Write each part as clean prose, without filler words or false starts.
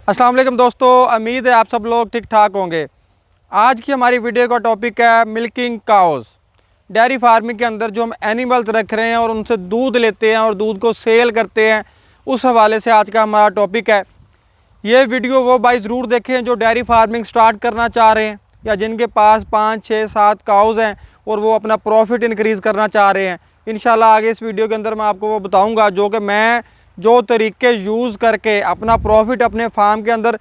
अस्सलाम वालेकुम दोस्तों, उम्मीद है आप सब लोग ठीक ठाक होंगे। आज की हमारी वीडियो का टॉपिक है मिल्किंग काउज़। डेयरी फार्मिंग के अंदर जो हम एनिमल्स रख रहे हैं और उनसे दूध लेते हैं और दूध को सेल करते हैं, उस हवाले से आज का हमारा टॉपिक है। ये वीडियो वो भाई ज़रूर देखें जो डेयरी फार्मिंग स्टार्ट करना चाह रहे हैं या जिनके पास 5, 6, 7 काउज़ हैं और वो अपना प्रॉफिट इंक्रीज़ करना चाह रहे हैं। इंशाल्लाह आगे इस वीडियो के अंदर मैं आपको वो बताऊँगा जो कि मैं जो तरीके यूज़ करके अपना प्रॉफिट अपने फार्म के अंदर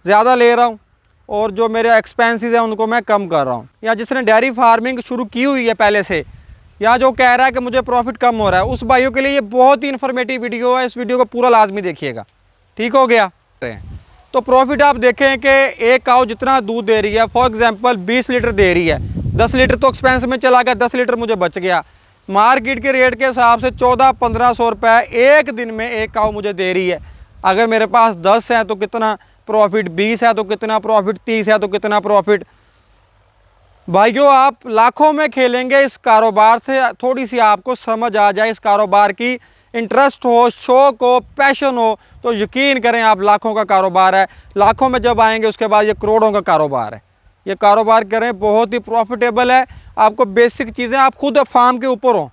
ज़्यादा ले रहा हूँ और जो मेरे एक्सपेंसेस हैं उनको मैं कम कर रहा हूँ। या जिसने डेयरी फार्मिंग शुरू की हुई है पहले से, या जो कह रहा है कि मुझे प्रॉफिट कम हो रहा है, उस भाइयों के लिए ये बहुत ही इन्फॉर्मेटिव वीडियो है। इस वीडियो को पूरा लाजमी देखिएगा, ठीक हो गया। तो प्रॉफिट आप देखें कि एक काऊ जितना दूध दे रही है, फॉर एग्जांपल 20 लीटर दे रही है, 10 लीटर तो एक्सपेंस में चला गया, 10 लीटर मुझे बच गया। मार्केट के रेट के हिसाब से 1400-1500 रुपये एक दिन में एक काऊ मुझे दे रही है। अगर मेरे पास 10 है तो कितना प्रॉफिट, 20 है तो कितना प्रॉफिट, 30 है तो कितना प्रॉफिट। भाइयों, आप लाखों में खेलेंगे इस कारोबार से। थोड़ी सी आपको समझ आ जाए इस कारोबार की, इंटरेस्ट हो, शौक हो, पैशन हो, तो यकीन करें आप लाखों का कारोबार है। लाखों में जब आएंगे उसके बाद ये करोड़ों का कारोबार है। ये कारोबार करें, बहुत ही प्रॉफिटेबल है। आपको बेसिक चीज़ें, आप खुद फार्म के ऊपर हो,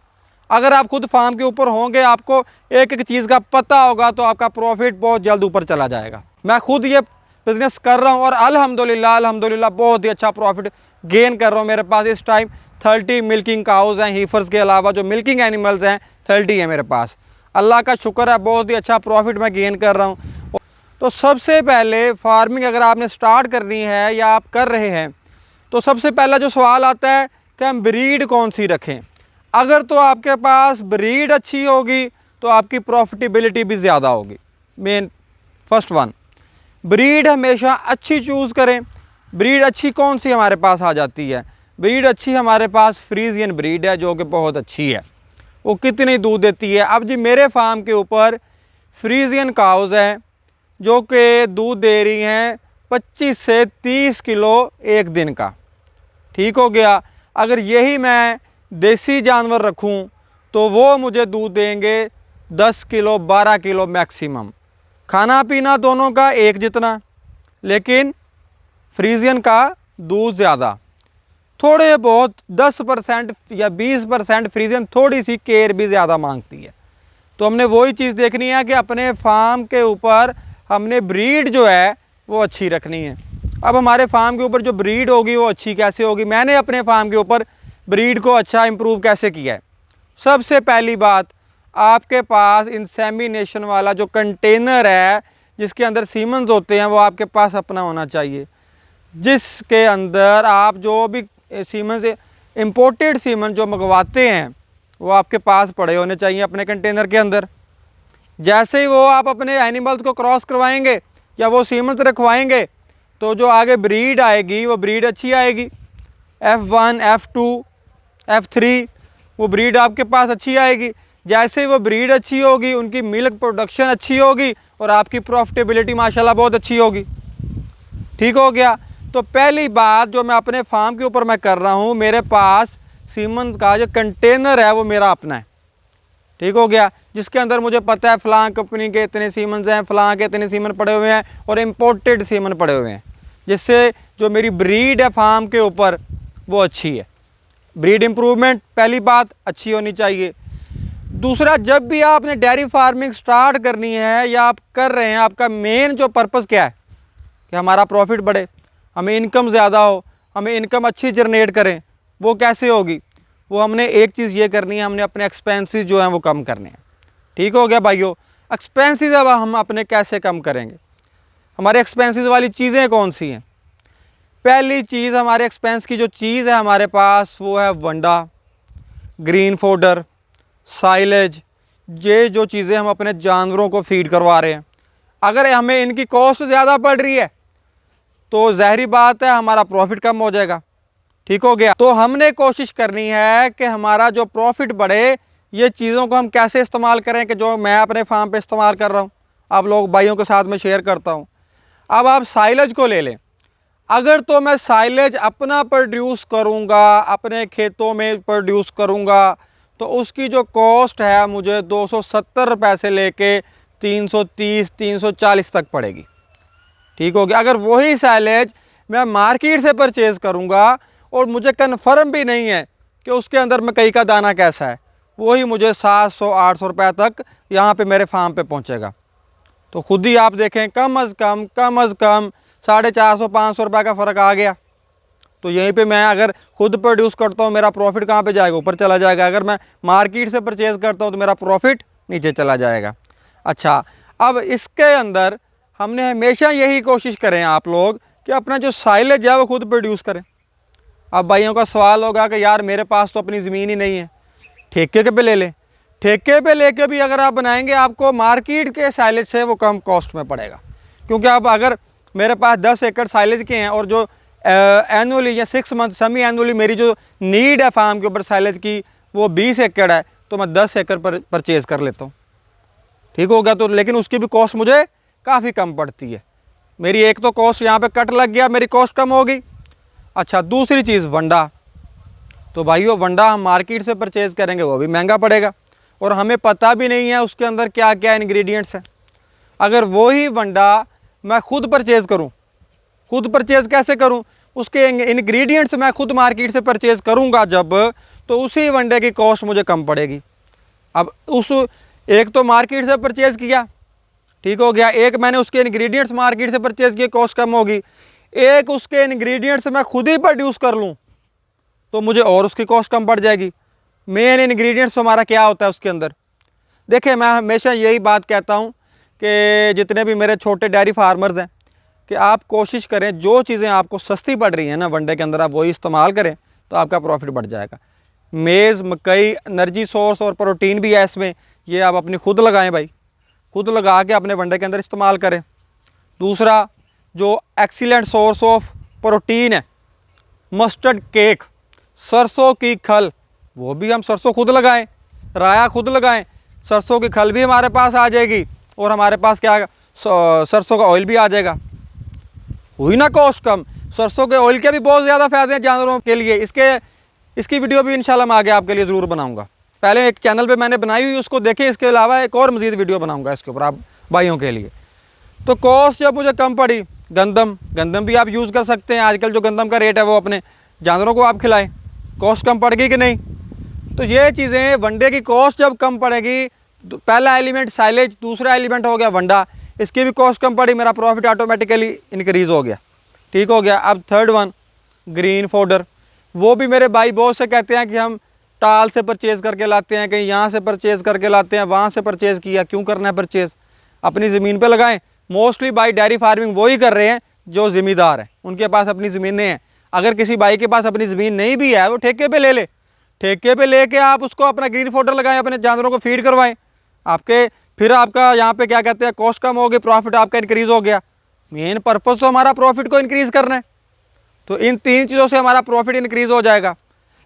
अगर आप खुद फार्म के ऊपर होंगे, आपको एक एक चीज़ का पता होगा, तो आपका प्रॉफिट बहुत जल्द ऊपर चला जाएगा। मैं खुद ये बिज़नेस कर रहा हूँ और अल्हम्दुलिल्लाह बहुत ही अच्छा प्रॉफिट गेन कर रहा हूँ। मेरे पास इस टाइम 30 मिल्किंग काउज़ हैं, हीफर्स के अलावा जो मिल्किंग एनिमल्स हैं 30 हैं मेरे पास। अल्लाह का शुक्र है, बहुत ही अच्छा प्रॉफिट मैं गेन कर रहा हूँ। तो सबसे पहले फार्मिंग अगर आपने स्टार्ट करनी है या आप कर रहे हैं, तो सबसे पहला जो सवाल आता है कि हम ब्रीड कौन सी रखें। अगर तो आपके पास ब्रीड अच्छी होगी तो आपकी प्रॉफिटेबिलिटी भी ज़्यादा होगी। मेन फर्स्ट वन, ब्रीड हमेशा अच्छी चूज़ करें। ब्रीड अच्छी कौन सी हमारे पास आ जाती है? ब्रीड अच्छी हमारे पास फ्रीजियन ब्रीड है जो कि बहुत अच्छी है। वो कितनी दूध देती है? अब जी मेरे फार्म के ऊपर फ्रीजियन काउज़ हैं जो कि दूध दे रही हैं 25 से 30 किलो एक दिन का, ठीक हो गया। अगर यही मैं देसी जानवर रखूं तो वो मुझे दूध देंगे 10 किलो 12 किलो मैक्सिमम। खाना पीना दोनों का एक जितना, लेकिन फ्रीजियन का दूध ज़्यादा। थोड़े बहुत 10% या 20% फ्रीजियन थोड़ी सी केयर भी ज़्यादा मांगती है। तो हमने वही चीज़ देखनी है कि अपने फार्म के ऊपर हमने ब्रीड जो है वो अच्छी रखनी है। अब हमारे फार्म के ऊपर जो ब्रीड होगी वो अच्छी कैसे होगी? मैंने अपने फार्म के ऊपर ब्रीड को अच्छा इम्प्रूव कैसे किया है? सबसे पहली बात, आपके पास इंसेमिनेशन वाला जो कंटेनर है जिसके अंदर सीमन्स होते हैं वो आपके पास अपना होना चाहिए, जिसके अंदर आप जो भी सीमन से इम्पोर्टेड सीमन जो मंगवाते हैं वो आपके पास पड़े होने चाहिए अपने कंटेनर के अंदर। जैसे ही वो आप अपने एनिमल्स को क्रॉस करवाएंगे या वो सीमन्स रखवाएंगे तो जो आगे ब्रीड आएगी वो ब्रीड अच्छी आएगी। F1, F2, F3 वो ब्रीड आपके पास अच्छी आएगी। जैसे ही वो ब्रीड अच्छी होगी, उनकी मिल्क प्रोडक्शन अच्छी होगी और आपकी प्रॉफिटेबिलिटी माशाल्लाह बहुत अच्छी होगी, ठीक हो गया। तो पहली बात जो मैं अपने फार्म के ऊपर मैं कर रहा हूँ, मेरे पास सीमन का जो कंटेनर है वो मेरा अपना है, ठीक हो गया, जिसके अंदर मुझे पता है फ़लाँ कंपनी के इतने सीमन हैं, फ़लाँ के इतने सीमन पड़े हुए हैं और इम्पोर्टेड सीमन पड़े हुए हैं, जिससे जो मेरी ब्रीड है फार्म के ऊपर वो अच्छी है। ब्रीड इम्प्रूवमेंट पहली बात अच्छी होनी चाहिए। दूसरा, जब भी आपने डेयरी फार्मिंग स्टार्ट करनी है या आप कर रहे हैं, आपका मेन जो पर्पज़ क्या है कि हमारा प्रॉफिट बढ़े, हमें इनकम ज़्यादा हो, हमें इनकम अच्छी जनरेट करें। वो कैसे होगी? वो हमने एक चीज़ ये करनी है, हमने अपने एक्सपेंसेस जो हैं वो कम करने हैं, ठीक हो गया भाइयों। एक्सपेंसेस अब हम अपने कैसे कम करेंगे? हमारे एक्सपेंसेस वाली चीज़ें कौन सी हैं? पहली चीज़, हमारे एक्सपेंस की जो चीज़ है हमारे पास वो है वंडा, ग्रीन फोडर, साइलेज। ये जो चीज़ें हम अपने जानवरों को फीड करवा रहे हैं, अगर हमें इनकी कॉस्ट ज़्यादा पड़ रही है तो ज़ाहिरी बात है हमारा प्रॉफिट कम हो जाएगा, ठीक हो गया। तो हमने कोशिश करनी है कि हमारा जो प्रॉफिट बढ़े, ये चीज़ों को हम कैसे इस्तेमाल करें कि जो मैं अपने फार्म पे इस्तेमाल कर रहा हूँ, आप लोग भाइयों के साथ में शेयर करता हूँ। अब आप साइलेज को ले लें। अगर तो मैं साइलेज अपना प्रोड्यूस करूँगा, अपने खेतों में प्रोड्यूस करूँगा, तो उसकी जो कॉस्ट है मुझे 270 रुपये से लेके 330-340 तक पड़ेगी, ठीक हो गया। अगर वही साइलेज मैं मार्केट से परचेज़ करूँगा और मुझे कन्फर्म भी नहीं है कि उसके अंदर मकई का दाना कैसा है, वही मुझे 700-800 रुपये तक यहाँ पे मेरे फार्म पे पहुँचेगा। तो खुद ही आप देखें, कम अज़ कम 450-500 रुपये का फ़र्क आ गया। तो यहीं पे मैं अगर खुद प्रोड्यूस करता हूँ, मेरा प्रॉफिट कहाँ पे जाएगा? ऊपर चला जाएगा। अगर मैं मार्केट से परचेज़ करता हूँ तो मेरा प्रॉफिट नीचे चला जाएगा। अच्छा, अब इसके अंदर हमने हमेशा यही कोशिश करें आप लोग कि अपना जो साइलेज है वो खुद प्रोड्यूस करें। अब भाइयों का सवाल होगा कि यार मेरे पास तो अपनी ज़मीन ही नहीं है, ठेके के पे ले लें। ठेके पे लेके भी अगर आप बनाएंगे, आपको मार्केट के साइलेज से वो कम कॉस्ट में पड़ेगा। क्योंकि अब अगर मेरे पास 10 एकड़ साइलेज के हैं और जो एनुअली या 6 मंथ सेमी एनुअली मेरी जो नीड है फार्म के ऊपर साइलेज की वो 20 एकड़ है, तो मैं 10 एकड़ पर परचेज़ कर लेता हूँ। ठीक हो गया। तो लेकिन उसकी भी कॉस्ट मुझे काफ़ी कम पड़ती है। मेरी एक तो कॉस्ट यहाँ पे कट लग गया, मेरी कॉस्ट कम हो गई। अच्छा, दूसरी चीज़ वंडा। तो भाइयों वंडा हम मार्केट से परचेज़ करेंगे, वो भी महंगा पड़ेगा और हमें पता भी नहीं है उसके अंदर क्या क्या इंग्रेडिएंट्स हैं। अगर वही वंडा मैं खुद परचेज़ करूं, खुद परचेज़ कैसे करूं? उसके इंग्रेडिएंट्स मैं खुद मार्केट से परचेज़ करूंगा जब, तो उसी वंडे की कॉस्ट मुझे कम पड़ेगी। अब उस एक तो मार्केट से परचेज़ किया, ठीक हो गया। एक मैंने उसके इंग्रेडिएंट्स मार्केट से परचेज़ किए, कॉस्ट कम होगी। एक उसके इंग्रेडिएंट्स मैं खुद ही प्रोड्यूस कर लूँ तो मुझे और उसकी कॉस्ट कम पड़ जाएगी। मेन इंग्रेडिएंट्स हमारा क्या होता है उसके अंदर? देखिए, मैं हमेशा यही बात कहता हूँ कि जितने भी मेरे छोटे डेयरी फार्मर्स हैं कि आप कोशिश करें जो चीज़ें आपको सस्ती पड़ रही हैं ना वनडे के अंदर, आप वही इस्तेमाल करें तो आपका प्रॉफिट बढ़ जाएगा। मेज़, मकई, एनर्जी सोर्स और प्रोटीन भी है इसमें, ये आप अपनी खुद लगाएं भाई, खुद लगा के अपने वनडे के अंदर इस्तेमाल करें। दूसरा जो एक्सीलेंट सोर्स ऑफ प्रोटीन है, मस्टर्ड केक, सरसों की खल, वो भी हम सरसों खुद लगाएं, राया खुद लगाएं। सरसों की खल भी हमारे पास आ जाएगी और हमारे पास क्या, सरसों का ऑयल भी आ जाएगा। हुई ना कॉस्ट कम। सरसों के ऑयल के भी बहुत ज़्यादा फ़ायदे हैं जानवरों के लिए। इसकी वीडियो भी इंशाल्लाह मैं आगे आपके लिए ज़रूर बनाऊंगा। पहले एक चैनल पे मैंने बनाई हुई, उसको देखें। इसके अलावा एक और मज़ीद वीडियो बनाऊंगा इसके ऊपर आप भाइयों के लिए। तो कॉस्ट जब मुझे कम पड़ी, गंदम भी आप यूज़ कर सकते हैं। आजकल जो गंदम का रेट है वो अपने जानवरों को आप खिलाएं, कॉस्ट कम पड़ गई कि नहीं? तो ये चीज़ें, वनडे की कॉस्ट जब कम पड़ेगी, तो पहला एलिमेंट साइलेज, दूसरा एलिमेंट हो गया वंडा, इसकी भी कॉस्ट कम पड़ी, मेरा प्रॉफिट ऑटोमेटिकली इंक्रीज़ हो गया। ठीक हो गया। अब थर्ड वन, ग्रीन फोडर। वो भी मेरे भाई बहुत से कहते हैं कि हम टाल से परचेज़ करके लाते हैं, कहीं यहाँ से परचेज़ करके लाते हैं, वहाँ से परचेज़ किया। क्यों करना है परचेज़? अपनी ज़मीन पे लगाएं। मोस्टली भाई डेयरी फार्मिंग वही कर रहे हैं जो ज़मींदार हैं, उनके पास अपनी ज़मीनें हैं। अगर किसी भाई के पास अपनी ज़मीन नहीं भी है, वो ठेके पे ले ले। ठेके पे लेके आप उसको अपना ग्रीन फोडर लगाएं, अपने जानवरों को फीड करवाएं। फिर आपका यहाँ पे क्या कहते हैं, कॉस्ट कम हो गई, प्रॉफिट आपका इंक्रीज़ हो गया। मेन पर्पज़ तो हमारा प्रॉफिट को इंक्रीज़ करना है। तो इन 3 चीज़ों से हमारा प्रॉफिट इंक्रीज़ हो जाएगा।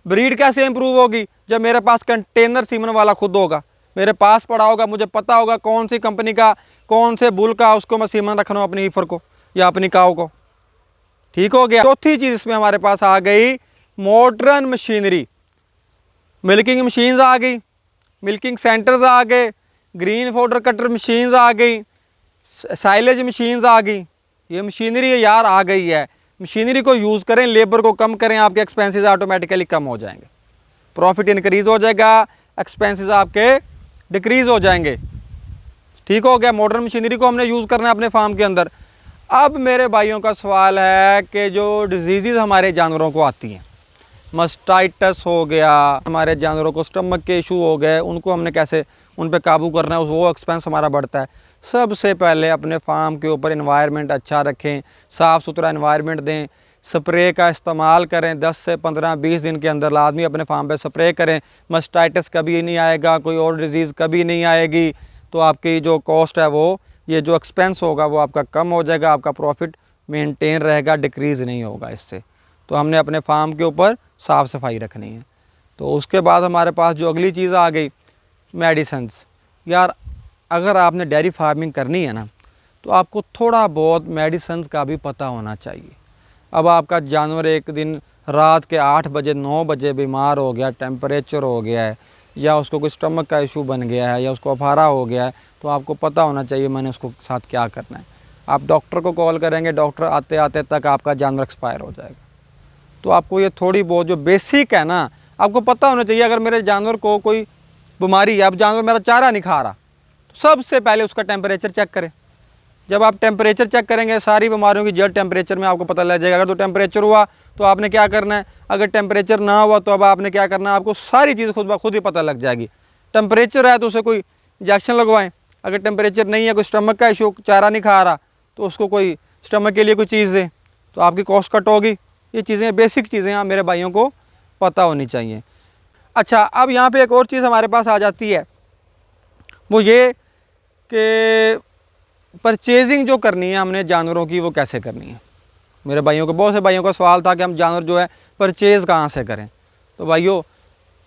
ब्रीड कैसे इंप्रूव होगी? जब मेरे पास कंटेनर सीमन वाला खुद होगा, मेरे पास पड़ा होगा, मुझे पता होगा कौन सी कंपनी का, कौन से बुल का उसको मैं सीमन रखना हूँ, अपनी ईफर को या अपनी काऊ को। ठीक हो गया। चौथी चीज़ इसमें हमारे पास आ गई, मॉडर्न मशीनरी। मिल्किंग मशीन्स आ गई, मिल्किंग सेंटर्स आ गए, ग्रीन फोडर कटर मशीन्स आ गई, साइलेज मशीन्स आ गई। ये मशीनरी यार आ गई है। मशीनरी को यूज़ करें, लेबर को कम करें, आपके एक्सपेंसेस ऑटोमेटिकली कम हो जाएंगे, प्रॉफिट इंक्रीज़ हो जाएगा, एक्सपेंसेस आपके डिक्रीज़ हो जाएंगे। ठीक हो गया। मॉडर्न मशीनरी को हमने यूज़ करना है अपने फार्म के अंदर। अब मेरे भाइयों का सवाल है कि जो डिजीज़ हमारे जानवरों को आती हैं, मस्टाइटस हो गया, हमारे जानवरों को स्टमक के इशू हो गए, उनको हमने कैसे उन पे काबू करना है, वो एक्सपेंस हमारा बढ़ता है। सबसे पहले अपने फार्म के ऊपर इन्वायरमेंट अच्छा रखें, साफ़ सुथरा इन्वायरमेंट दें, स्प्रे का इस्तेमाल करें। 10 से 15-20 दिन के अंदर लाजमी अपने फार्म पे स्प्रे करें। मस्टाइटस कभी नहीं आएगा, कोई और डिज़ीज़ कभी नहीं आएगी। तो आपकी जो कॉस्ट है वो, ये जो एक्सपेंस होगा वो आपका कम हो जाएगा, आपका प्रॉफिट मेंटेन रहेगा, डिक्रीज़ नहीं होगा इससे। तो हमने अपने फार्म के ऊपर साफ़ सफाई रखनी है। तो उसके बाद हमारे पास जो अगली चीज़ आ गई, मेडिसन्स। यार अगर आपने डेयरी फार्मिंग करनी है ना, तो आपको थोड़ा बहुत मेडिसन्स का भी पता होना चाहिए। अब आपका जानवर एक दिन रात के 8 बजे 9 बजे बीमार हो गया, टेम्परेचर हो गया है, या उसको कोई स्टमक का इशू बन गया है, या उसको अफारा हो गया है, तो आपको पता होना चाहिए मैंने उसको साथ क्या करना है। आप डॉक्टर को कॉल करेंगे, डॉक्टर आते आते तक आपका जानवर एक्सपायर हो जाएगा। तो आपको ये थोड़ी बहुत जो बेसिक है ना, आपको पता होना चाहिए। अगर मेरे जानवर को कोई बीमारी है, अब जानवर मेरा चारा नहीं खा रहा, तो सबसे पहले उसका टेम्परेचर चेक करें। जब आप टेम्परेचर चेक करेंगे, सारी बीमारियों की जड़ टेम्परेचर में आपको पता लग जाएगा। अगर तो टेम्परेचर हुआ तो आपने क्या करना है, अगर टेम्परेचर ना हुआ तो अब आपने क्या करना है, आपको सारी चीज़ खुद ब खुद ही पता लग जाएगी। टेम्परेचर है तो उसे कोई इंजेक्शन लगवाएं, अगर टेम्परेचर नहीं है, कोई स्टमक का इशू, चारा नहीं खा रहा, तो उसको कोई स्टमक के लिए कोई चीज़ दें, तो आपकी कॉस्ट कट होगी। ये चीज़ें बेसिक चीज़ें आप मेरे भाइयों को पता होनी चाहिए। अच्छा, अब यहाँ पे एक और चीज़ हमारे पास आ जाती है, वो ये कि परचेजिंग जो करनी है हमने जानवरों की, वो कैसे करनी है। मेरे भाइयों को, बहुत से भाइयों का सवाल था कि हम जानवर जो है परचेज़ कहाँ से करें। तो भाइयों,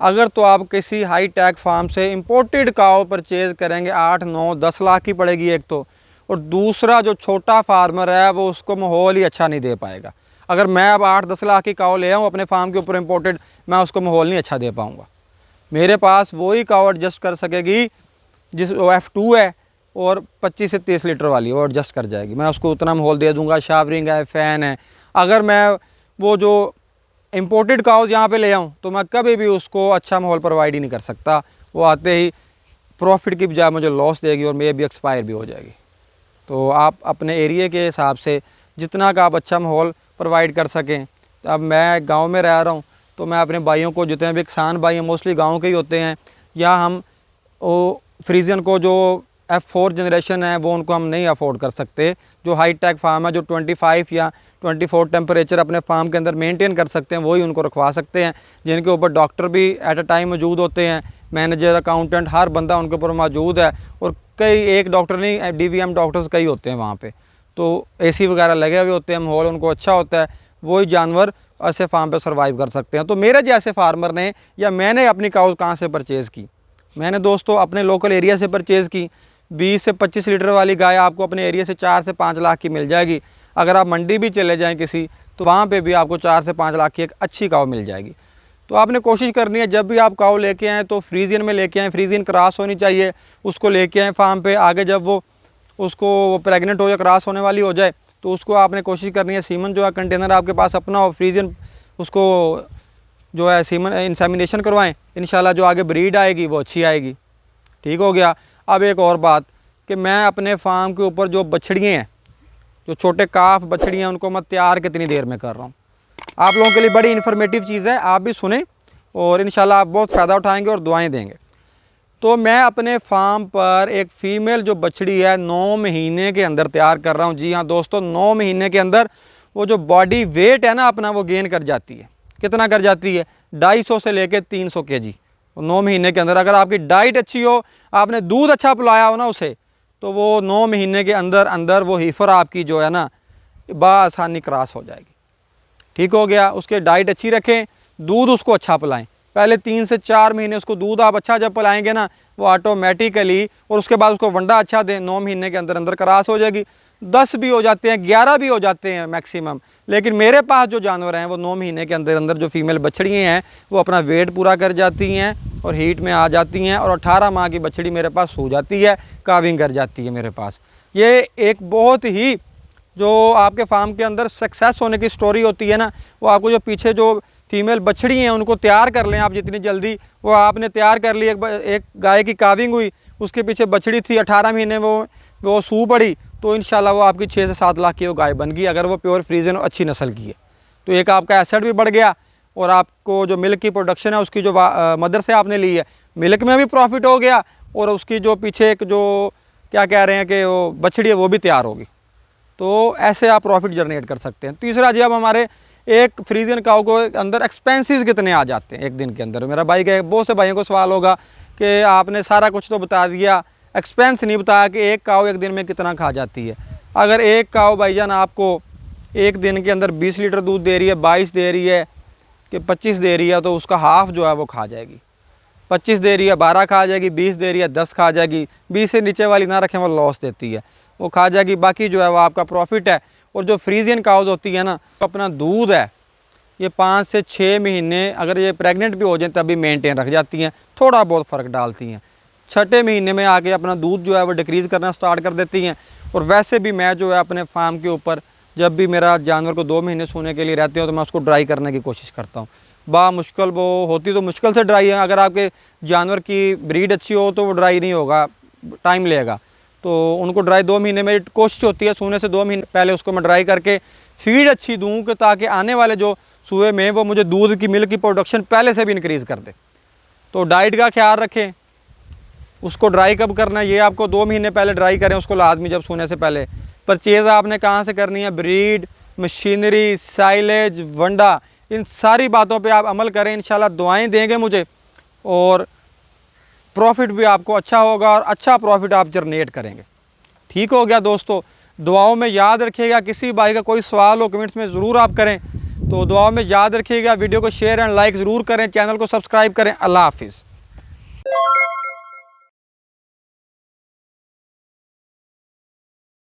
अगर तो आप किसी हाई टेक फार्म से इंपोर्टेड काव परचेज़ करेंगे, 8, 9, 10 लाख की पड़ेगी एक तो, और दूसरा जो छोटा फार्मर है वो उसको माहौल ही अच्छा नहीं दे पाएगा। अगर मैं अब 8-10 लाख की काव ले आऊँ अपने फार्म के ऊपर इंपोर्टेड, मैं उसको माहौल नहीं अच्छा दे पाऊँगा। मेरे पास वही काव एडजस्ट कर सकेगी जिस F2 है और 25 से 30 लीटर वाली, वो एडजस्ट कर जाएगी। मैं उसको उतना माहौल दे दूंगा, शावरिंग है, फ़ैन है। अगर मैं वो जो इंपोर्टेड काउज यहाँ पे ले आऊँ तो मैं कभी भी उसको अच्छा माहौल प्रोवाइड ही नहीं कर सकता। वो आते ही प्रॉफिट की बजाय मुझे लॉस देगी और मे भी एक्सपायर भी हो जाएगी। तो आप अपने एरिया के हिसाब से जितना का आप अच्छा माहौल प्रोवाइड कर सकें। तो अब मैं गाँव में रह रहा हूँ, तो मैं अपने भाइयों को, जितने भी किसान भाई हैं मोस्टली गाँव के ही होते हैं, या हम वो फ्रीजियन को जो F4 जनरेशन है वो उनको हम नहीं अफोर्ड कर सकते। जो हाई टेक फार्म है, जो 25 या 24 टेम्परेचर अपने फार्म के अंदर मेंटेन कर सकते हैं, वही उनको रखवा सकते हैं, जिनके ऊपर डॉक्टर भी एट अ टाइम मौजूद होते हैं, मैनेजर, अकाउंटेंट, हर बंदा उनके ऊपर मौजूद है। और कई, एक डॉक्टर नहीं, DVM डॉक्टर्स कई होते हैं वहाँ पे, तो AC वगैरह लगे हुए होते हैं, माहौल उनको अच्छा होता है, वही जानवर ऐसे फार्म पे सर्वाइव कर सकते हैं। तो मेरे जैसे फार्मर ने, या मैंने अपनी काउज कहाँ से परचेज़ की, मैंने दोस्तों अपने लोकल एरिया से परचेज़ की। 20 से 25 लीटर वाली गाय आपको अपने एरिया से 4 से 5 लाख की मिल जाएगी। अगर आप मंडी भी चले जाएं किसी, तो वहाँ पे भी आपको 4 से 5 लाख की एक अच्छी काव मिल जाएगी। तो आपने कोशिश करनी है, जब भी आप काव लेके आएँ तो फ्रीजियन में लेके आएँ, फ्रीजियन क्रॉस होनी चाहिए, उसको लेके आएँ फार्म पे। आगे जब वो उसको प्रेग्नेंट हो या क्रॉस होने वाली हो जाए, तो उसको आपने कोशिश करनी है, सीमन जो है कंटेनर आपके पास अपना हो, फ्रीजियन उसको जो है सीमन इंसेमिनेशन करवाएं। इंशाल्लाह जो आगे ब्रीड आएगी वो अच्छी आएगी। ठीक हो गया। अब एक और बात कि मैं अपने फार्म के ऊपर जो बछड़ियाँ हैं, जो छोटे काफ बछड़ियाँ, उनको मैं तैयार कितनी देर में कर रहा हूँ। आप लोगों के लिए बड़ी इन्फॉर्मेटिव चीज़ है, आप भी सुने और इंशाल्लाह आप बहुत फ़ायदा उठाएंगे और दुआएं देंगे। तो मैं अपने फार्म पर एक फ़ीमेल जो बछड़ी है 9 महीने के अंदर तैयार कर रहा हूँ। जी हाँ दोस्तों, 9 महीने के अंदर वो जो बॉडी वेट है ना अपना, वो गेन कर जाती है। कितना कर जाती है? 250 से लेकर 300 kg 9 महीने के अंदर। अगर आपकी डाइट अच्छी हो, आपने दूध अच्छा पिलाया हो ना उसे, तो वो 9 महीने के अंदर अंदर वो हीफर आपकी जो है ना बआसानी क्रॉस हो जाएगी। ठीक हो गया। उसके डाइट अच्छी रखें, दूध उसको अच्छा पिलाएं। पहले 3 से 4 महीने उसको दूध आप अच्छा जब पिलाएंगे ना, वो ऑटोमेटिकली, और उसके बाद उसको वंडा अच्छा दें, 9 महीने के अंदर अंदर क्रॉस हो जाएगी। 10 भी हो जाते हैं, 11 भी हो जाते हैं मैक्सिमम। लेकिन मेरे पास जो जानवर हैं वो 9 महीने के अंदर अंदर जो फीमेल बछड़ियाँ हैं वो अपना वेट पूरा कर जाती हैं और हीट में आ जाती हैं, और 18 माह की बछड़ी मेरे पास सो जाती है, काविंग कर जाती है मेरे पास। ये एक बहुत ही जो आपके फार्म के अंदर सक्सेस होने की स्टोरी होती है ना, वो आपको जो पीछे जो फीमेल बछड़ी हैं उनको तैयार कर लें आप जितनी जल्दी। वो आपने तैयार कर ली, एक गाय की काविंग हुई, उसके पीछे बछड़ी थी, 18 महीने वो सू पड़ी, तो इंशाल्लाह वो आपकी 6 से 7 लाख की वो गाय बन गई, अगर वो प्योर फ्रीजन अच्छी नस्ल की है। तो एक आपका एसेट भी बढ़ गया, और आपको जो मिल्क की प्रोडक्शन है उसकी जो मदर से आपने ली है, मिल्क में भी प्रॉफिट हो गया, और उसकी जो पीछे एक जो क्या कह रहे हैं कि वो बछड़ी है वो भी तैयार होगी। तो ऐसे आप प्रॉफिट जनरेट कर सकते हैं। तीसरा जी, अब हमारे एक फ्रीजियन काऊ को अंदर एक्सपेंसेस कितने आ जाते हैं एक दिन के अंदर। मेरा भाई के बहुत से भाइयों को सवाल होगा कि आपने सारा कुछ तो बता दिया, एक्सपेंस नहीं बताया कि एक काऊ एक दिन में कितना खा जाती है। अगर एक काऊ भाईजान आपको एक दिन के अंदर 20 लीटर दूध दे रही है, 22 दे रही है कि 25 दे रही है, तो उसका हाफ जो है वो खा जाएगी। 25 दे रही है 12 खा जाएगी, 20 दे रही है 10 खा जाएगी। 20 से नीचे वाली ना रखें, वो लॉस देती है, वो खा जाएगी। बाकी जो है वो आपका प्रॉफिट है। और जो फ्रीजियन काउज होती है ना, तो अपना दूध है ये 5 से 6 महीने, अगर ये प्रेग्नेंट भी हो जाए तभी मेंटेन रख जाती हैं, थोड़ा बहुत फ़र्क डालती हैं। 6ठे महीने में आके अपना दूध जो है वो डिक्रीज़ करना स्टार्ट कर देती हैं, और वैसे भी मैं जो है अपने फार्म के ऊपर जब भी मेरा जानवर को 2 महीने सोने के लिए रहते हो तो मैं उसको ड्राई करने की कोशिश करता हूँ। मुश्किल वो होती तो मुश्किल से ड्राई है, अगर आपके जानवर की ब्रीड अच्छी हो तो वो ड्राई नहीं होगा, टाइम लेगा। तो उनको ड्राई 2 महीने में कोशिश होती है, सोने से 2 महीने पहले उसको मैं ड्राई करके फीड अच्छी दूँ कि ताकि आने वाले जो सुए में वो मुझे दूध की मिल्क की प्रोडक्शन पहले से भी इंक्रीज़ कर दे। तो डाइट का ख्याल रखें, उसको ड्राई कब करना है ये आपको 2 महीने पहले ड्राई करें उसको लाजमी, जब सोने से पहले। परचेज़ आपने कहाँ से करनी है, ब्रीड, मशीनरी, साइलेज, वंडा, इन सारी बातों पे आप अमल करें, इंशाल्लाह दुआएं देंगे मुझे और प्रॉफिट भी आपको अच्छा होगा और अच्छा प्रॉफिट आप जनरेट करेंगे। ठीक हो गया दोस्तों, दुआओं में याद रखिएगा। किसी भाई का कोई सवाल हो कमेंट्स में ज़रूर आप करें, तो दुआओं में याद रखिएगा। वीडियो को शेयर एंड लाइक ज़रूर करें, चैनल को सब्सक्राइब करें। अल्लाह हाफिज़।